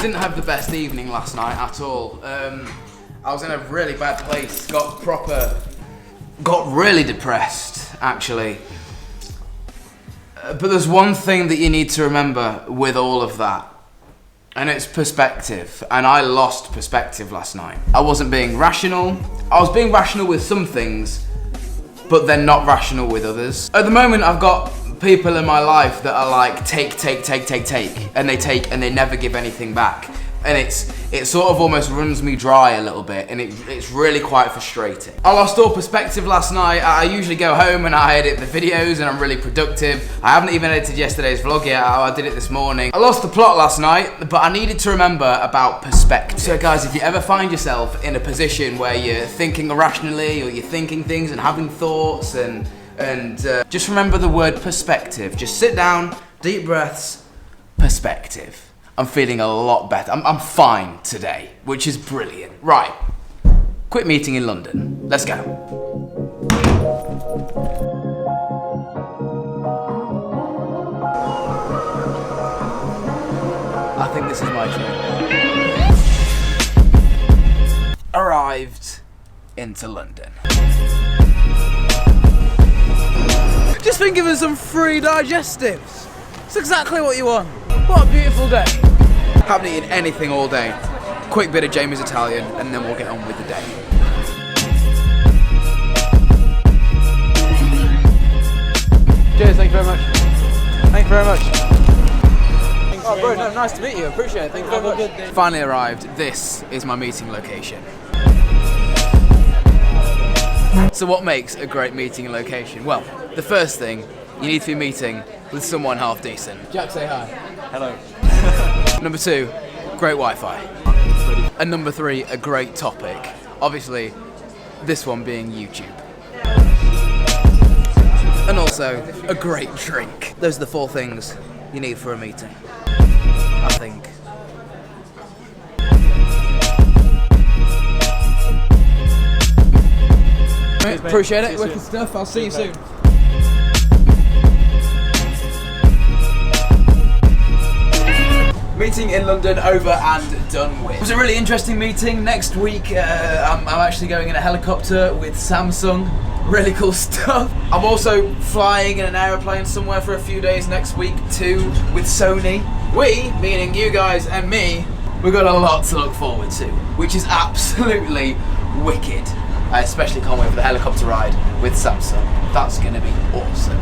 didn't have the best evening last night at all. I was in a really bad place, got really depressed, actually. But there's one thing that you need to remember with all of that, and it's perspective. And I lost perspective last night. I wasn't being rational. I was being rational with some things, but then not rational with others. At the moment, I've got people in my life that are like, take, and they take and they never give anything back. And it sort of almost runs me dry a little bit, and it's really quite frustrating. I lost all perspective last night. I usually go home and I edit the videos and I'm really productive. I haven't even edited yesterday's vlog yet. I did it this morning. I lost the plot last night, but I needed to remember about perspective. So guys, if you ever find yourself in a position where you're thinking irrationally, or you're thinking things and having thoughts, and just remember the word perspective. Just sit down, deep breaths, perspective. I'm feeling a lot better. I'm fine today, which is brilliant. Right, quick meeting in London. Let's go. I think this is my train. Arrived into London. Just been given some free digestives. It's exactly what you want. What a beautiful day. Haven't eaten anything all day. Quick bit of Jamie's Italian and then we'll get on with the day. Cheers, thank you very much. Thank you very much. Oh bro, no, nice to meet you, appreciate it, thank you very much. Finally arrived, this is my meeting location. So what makes a great meeting location? Well, the first thing, you need to be meeting with someone half decent. Jack, say hi. Hello. Number 2, great Wi-Fi. And number 3, a great topic. Obviously, this one being YouTube. And also, a great drink. Those are the 4 things you need for a meeting, I think. Appreciate it, wicked stuff, I'll see you soon. Meeting in London over and done with. It was a really interesting meeting. Next week, I'm actually going in a helicopter with Samsung. Really cool stuff. I'm also flying in an aeroplane somewhere for a few days next week too with Sony. We, meaning you guys and me, we've got a lot to look forward to, which is absolutely wicked. I especially can't wait for the helicopter ride with Samsung. That's going to be awesome.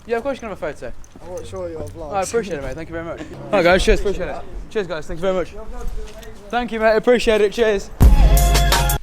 Yeah, of course you can have a photo. I watch all your vlogs. I appreciate it, mate. Thank you very much. Alright guys, cheers, appreciate it. Cheers guys, thank you very much. Thank you mate, appreciate it, cheers.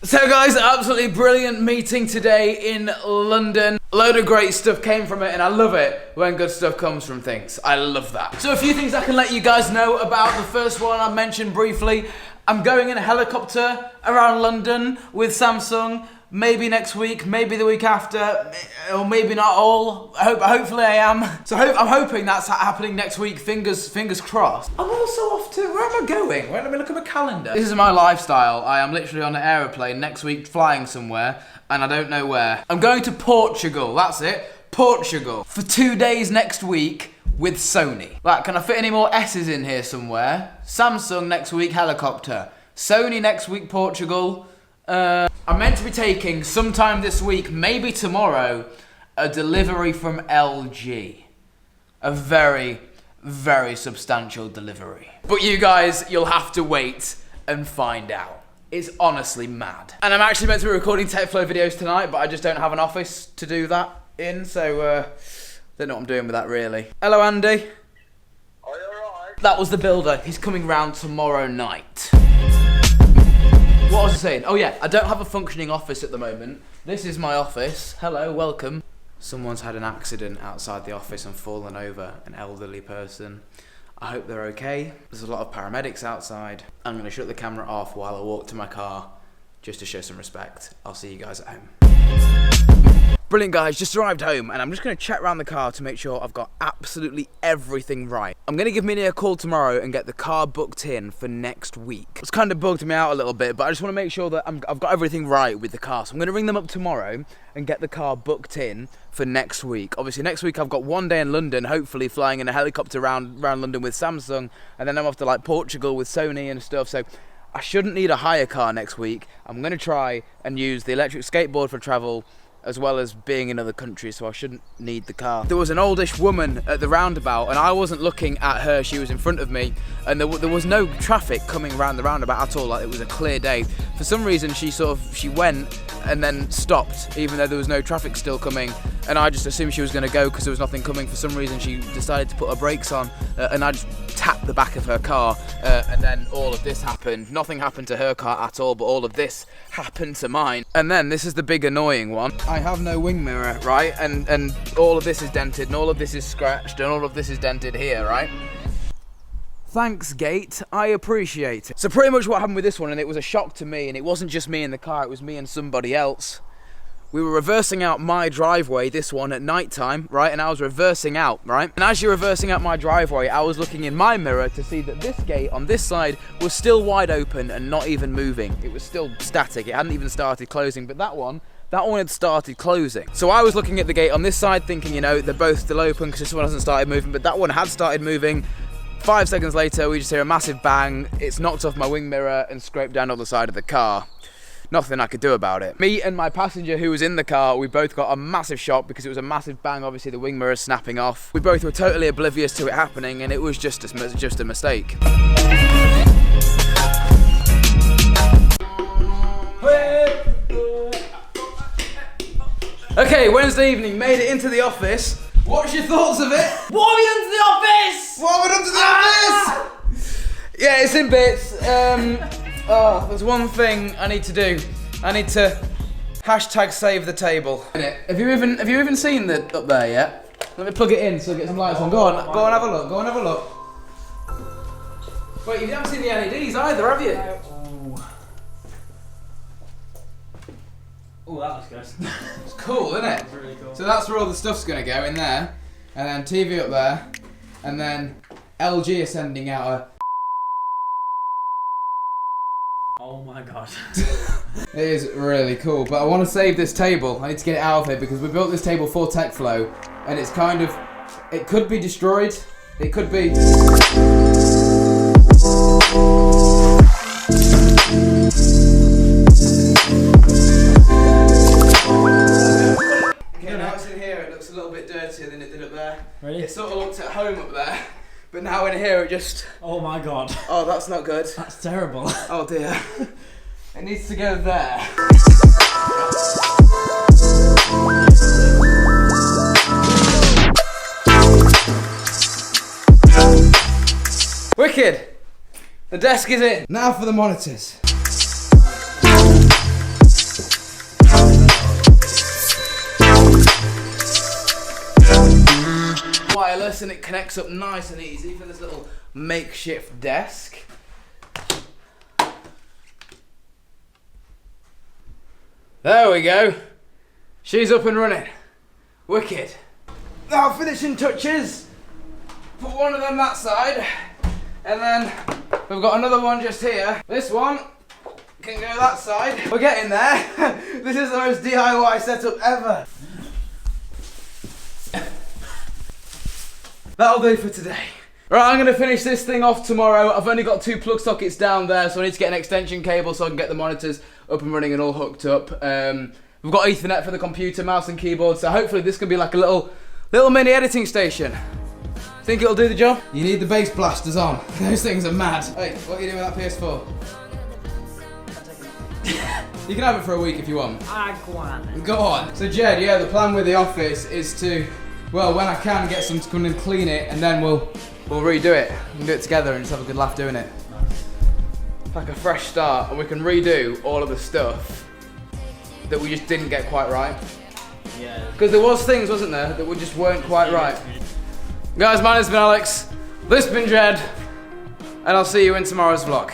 So guys, absolutely brilliant meeting today in London. A load of great stuff came from it and I love it when good stuff comes from things. I love that. So a few things I can let you guys know about. The first one I mentioned briefly. I'm going in a helicopter around London with Samsung. Maybe next week, maybe the week after, or maybe not all. Hopefully I am. So I'm hoping that's happening next week, fingers crossed. I'm also off to, where am I going? Let me look at my calendar. This is my lifestyle. I am literally on an aeroplane next week flying somewhere, and I don't know where. I'm going to Portugal, that's it, Portugal. For 2 days next week with Sony. Like, can I fit any more S's in here somewhere? Samsung next week, helicopter. Sony next week, Portugal. I'm meant to be taking sometime this week, maybe tomorrow, a delivery from LG. A very, very substantial delivery. But you guys, you'll have to wait and find out. It's honestly mad. And I'm actually meant to be recording Tech Flow videos tonight, but I just don't have an office to do that in, so don't know what I'm doing with that really. Hello Andy. Are you alright? That was the builder. He's coming round tomorrow night. What was I saying? Oh yeah, I don't have a functioning office at the moment. This is my office. Hello, welcome. Someone's had an accident outside the office and fallen over, an elderly person. I hope they're okay. There's a lot of paramedics outside. I'm gonna shut the camera off while I walk to my car, just to show some respect. I'll see you guys at home. Brilliant guys, just arrived home and I'm just going to check around the car to make sure I've got absolutely everything right. I'm going to give Minnie a call tomorrow and get the car booked in for next week. It's kind of bugged me out a little bit, but I just want to make sure that I've got everything right with the car. So I'm going to ring them up tomorrow and get the car booked in for next week. Obviously next week I've got one day in London, hopefully flying in a helicopter around London with Samsung, and then I'm off to like Portugal with Sony and stuff. So I shouldn't need a hire car next week. I'm going to try and use the electric skateboard for travel, as well as being in other countries, so I shouldn't need the car. There was an oldish woman at the roundabout and I wasn't looking at her, she was in front of me, and there was no traffic coming around the roundabout at all, like it was a clear day. For some reason she went and then stopped, even though there was no traffic still coming, and I just assumed she was going to go because there was nothing coming. For some reason she decided to put her brakes on, and I just tapped the back of her car, and then all of this happened. Nothing happened to her car at all, but all of this happened to mine. And then this is the big annoying one. I have no wing mirror, right? And all of this is dented, and all of this is scratched, and all of this is dented here, right? Thanks, Gate, I appreciate it. So pretty much what happened with this one, and it was a shock to me, and it wasn't just me in the car, it was me and somebody else. We were reversing out my driveway, this one, at night time, right? And I was reversing out, right? And as you're reversing out my driveway, I was looking in my mirror to see that this gate on this side was still wide open and not even moving. It was still static, it hadn't even started closing, but that one had started closing. So I was looking at the gate on this side thinking, you know, they're both still open because this one hasn't started moving, but that one had started moving. 5 seconds later, we just hear a massive bang. It's knocked off my wing mirror and scraped down on the side of the car. Nothing I could do about it. Me and my passenger who was in the car, we both got a massive shock because it was a massive bang. Obviously the wing mirror snapping off. We both were totally oblivious to it happening, and it was just a mistake. Okay, Wednesday evening, made it into the office. What's your thoughts of it? What have you done to the office? What have I done to the office? Yeah, it's in bits. There's one thing I need to do. I need to #save the table. Have you even seen the up there yet? Let me plug it in so I get some lights on. Go on, have a look. Go and have a look. Wait, you haven't seen the LEDs either, have you? Oh, that looks good. It's cool, isn't it? It's really cool. So that's where all the stuff's gonna go, in there, and then TV up there, and then LG are sending out a. Oh my god. It is really cool, but I want to save this table. I need to get it out of here because we built this table for TechFlow, and it's kind of, it could be destroyed. It could be. Now it's in here, it looks a little bit dirtier than it did up there. Really? It sort of looked at home up there, but now in here it just. Oh my god. Oh, that's not good. That's terrible. Oh dear. It needs to go there. Wicked. The desk is in. Now for the monitors. Wireless, and it connects up nice and easy for this little makeshift desk. There we go. She's up and running. Wicked. Now finishing touches. Put one of them that side, and then we've got another one just here. This one can go that side. We're getting there. This is the most DIY setup ever. That'll do for today. Right, I'm gonna finish this thing off tomorrow. I've only got 2 plug sockets down there, so I need to get an extension cable so I can get the monitors up and running and all hooked up. We've got Ethernet for the computer, mouse and keyboard, so hopefully this can be like a little mini editing station. Think it'll do the job? You need the bass blasters on. Those things are mad. Hey, what are you doing with that PS4? You can have it for a week if you want. Go on. Go on. So Jed, yeah, the plan with the office is to, well, when I can, get someone to come and clean it, and then we'll redo it. We can do it together and just have a good laugh doing it. It's like a fresh start, and we can redo all of the stuff that we just didn't get quite right. Yeah. Because there was things, wasn't there, that we just weren't quite right. Guys, my name's been Alex, this has been Jed, and I'll see you in tomorrow's vlog.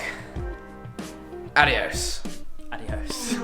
Adios. Adios.